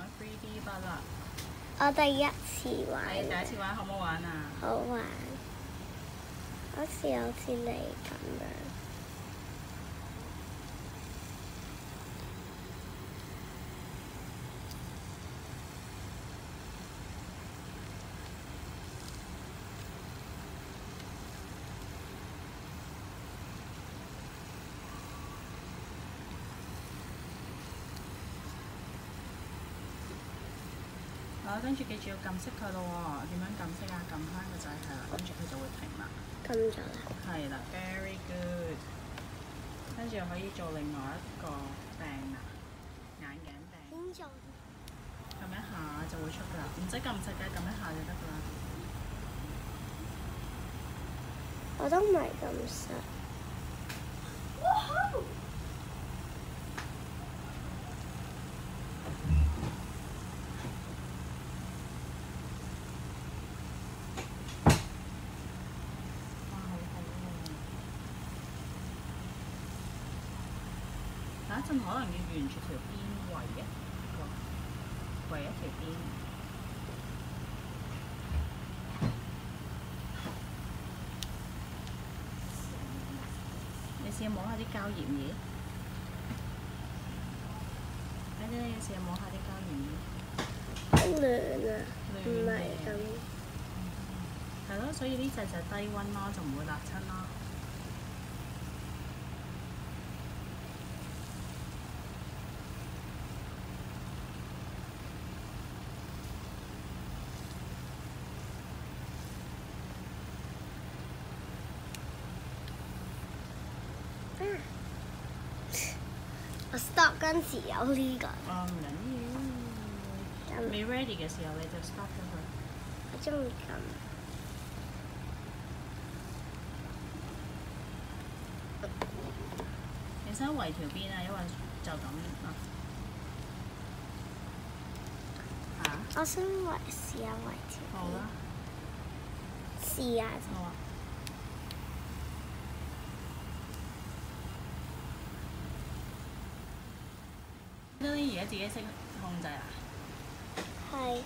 玩 3D 筆啦。我第一次玩。你第一次玩好唔好玩啊？好玩，好似你咁樣。好，跟住記住要撳熄佢咯喎。點樣撳熄啊？撳翻個掣係啦，跟住佢就會停啦。撳咗啦。係啦 ，very good。跟住可以做另外一個病啊，眼鏡病。點做？撳一下就會出㗎啦，唔使撳實嘅，撳一下就得㗎啦。我都唔係咁實。哇，好好喎！下一陣可能要沿住條邊圍一條邊。你試下摸下啲膠鹽嘢。你試下摸下啲膠鹽嘢。好涼啊！唔係咁。係咯，所以呢隻就係低溫咯，就唔會辣親啦。我 stop 嗰陣時有呢個。唔緊要。未 ready 嘅時候你就 stop 咗佢。我中意咁。你想圍條邊啊？因為就咁啦。嚇？我想試下圍條邊。好啦。試下好啊。你而家自己識控制啊？係。